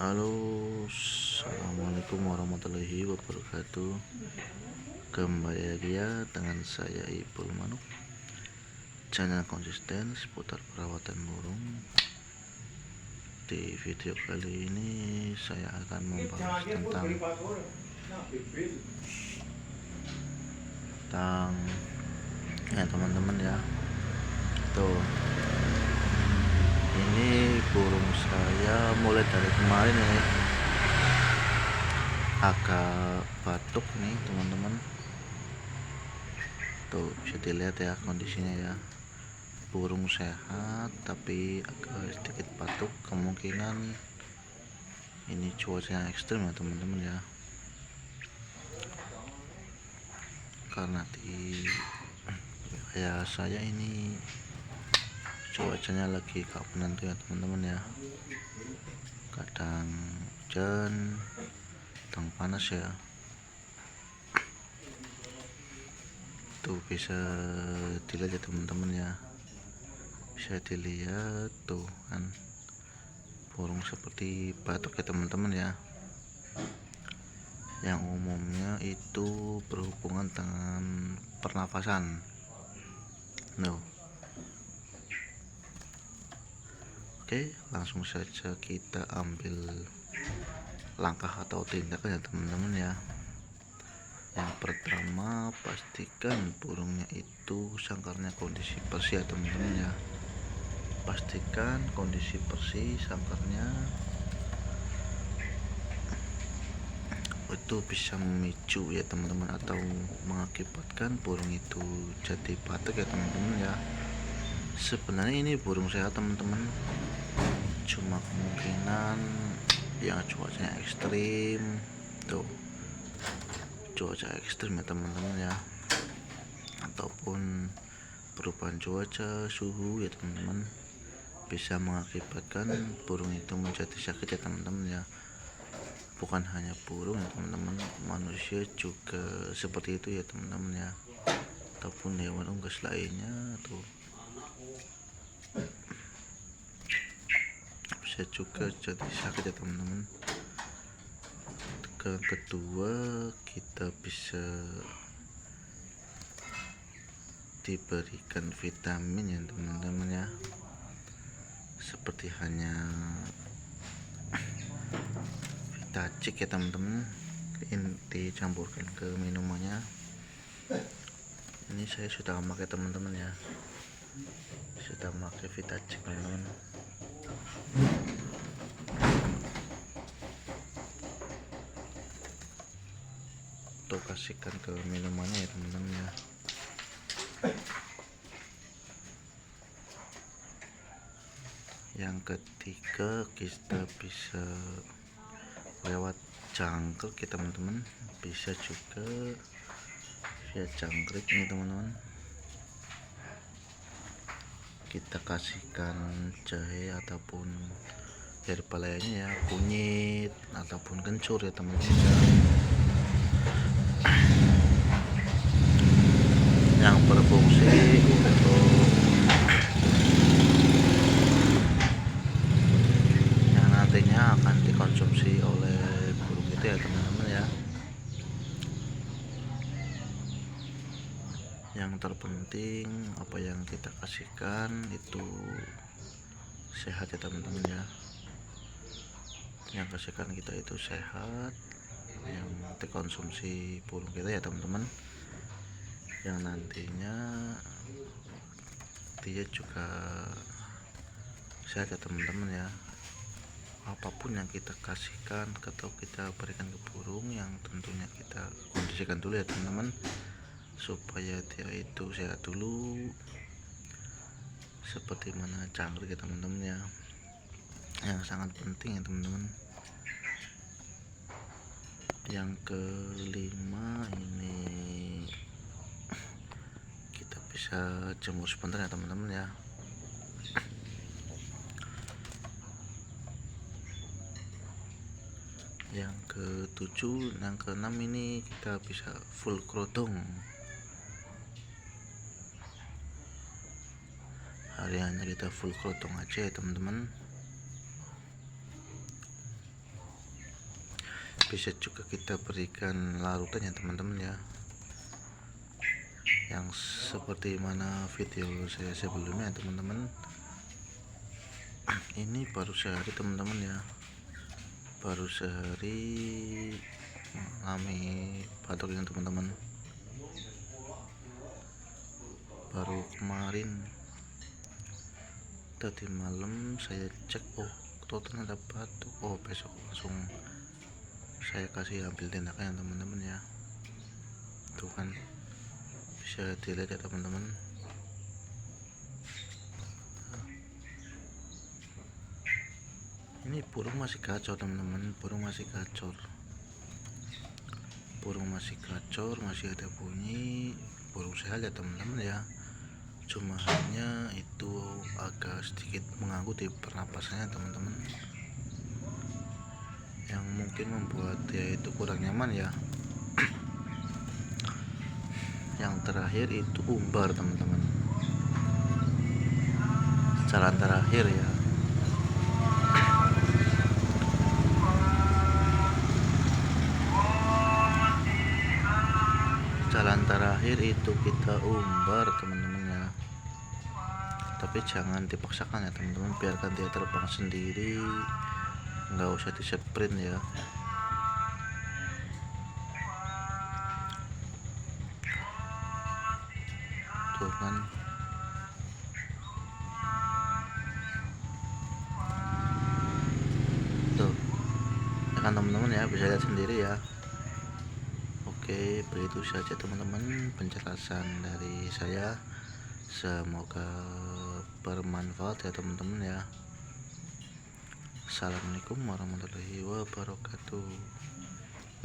Halo, assalamualaikum warahmatullahi wabarakatuh. Kembali lagi ya dengan saya Ipul Manuk, channel konsisten seputar perawatan burung. Di video kali ini saya akan membahas tentang ya teman-teman ya. Tuh, ini burung saya mulai dari kemarin ya, agak batuk nih teman-teman. Tuh bisa dilihat ya kondisinya ya, burung sehat tapi agak sedikit batuk. Kemungkinan ini cuaca yang ekstrim ya teman-teman ya, karena di wilayah saya ini cuacanya lagi gak menentu ya teman-teman ya, kadang hujan, kadang panas ya. Tuh bisa dilihat ya teman-teman ya, bisa dilihat tuh kan burung seperti batuk ya teman-teman ya, yang umumnya itu berhubungan dengan pernafasan. Oke, langsung saja kita ambil langkah atau tindakan ya teman-teman ya. Yang pertama, pastikan burungnya itu sangkarnya kondisi bersih ya teman-teman ya. Pastikan kondisi bersih sangkarnya, itu bisa memicu ya teman-teman, atau mengakibatkan burung itu jadi batuk ya teman-teman ya. Sebenarnya ini burung sehat teman-teman, cuma kemungkinan yang cuacanya ekstrim. Tuh, cuaca ekstrim ya teman-teman ya, ataupun perubahan cuaca, suhu ya teman-teman, bisa mengakibatkan burung itu menjadi sakit ya teman-teman ya. Bukan hanya burung ya teman-teman, manusia juga seperti itu ya teman-teman ya, ataupun hewan unggas lainnya tuh bisa juga jadi sakit ya teman-teman. Kedua, kita bisa diberikan vitamin ya teman-teman ya, seperti hanya Vitacik ya teman-teman, dicampurkan ke minumannya. Ini saya sudah memakai teman-teman ya, sudah memakai Vitacik teman-teman. Tuh, kasihkan ke minumannya ya teman-teman ya. Yang ketiga, kita bisa lewat jangkrik ya teman-teman, bisa juga via jangkrik nih teman-teman. Kita kasihkan jahe ataupun herbal lainnya ya, kunyit ataupun kencur ya teman-teman ya, yang berfungsi untuk yang nantinya akan dikonsumsi oleh burung itu ya teman-teman ya. Yang terpenting apa yang kita kasihkan itu sehat ya teman-teman ya, yang kasihkan kita itu sehat, yang dikonsumsi burung kita ya teman-teman, yang nantinya dia juga sehat ya teman-teman ya. Apapun yang kita kasihkan atau kita berikan ke burung, yang tentunya kita kondisikan dulu ya teman-teman, supaya dia itu sehat dulu, seperti mana jangkrik ya teman-teman ya, yang sangat penting ya teman-teman. Yang kelima, ini kita bisa jemur sebentar ya teman-teman ya. Yang ketujuh, yang keenam, ini kita bisa full kerodong. Hariannya kita full kerodong aja ya teman-teman. bisa juga kita berikan larutan ya teman-teman ya, yang seperti mana video saya sebelumnya teman-teman. Ini baru sehari teman-teman ya, baru sehari rame batok yang teman-teman. Baru kemarin tadi malam saya cek, oh totalnya ada batuk, oh besok langsung saya kasih ambil tindakan teman-teman ya. Tuh kan bisa dilihat ya teman-teman. Ini burung masih kacau teman-teman, burung masih kacau, masih ada bunyi. Burung sehat ya teman-teman ya, cuma hanya itu agak sedikit mengganggu di pernapasannya teman-teman, yang mungkin membuat dia itu kurang nyaman ya. Yang terakhir itu umbar teman-teman, jalan terakhir ya. Jalan terakhir itu kita umbar teman-teman ya, tapi jangan dipaksakan ya teman-teman, biarkan dia terbang sendiri, nggak usah di sprint ya. Tuh kan, tuh ya kan teman-teman ya, bisa lihat sendiri ya. Oke, begitu saja teman-teman penjelasan dari saya, semoga bermanfaat ya teman-teman ya. Assalamualaikum warahmatullahi wabarakatuh.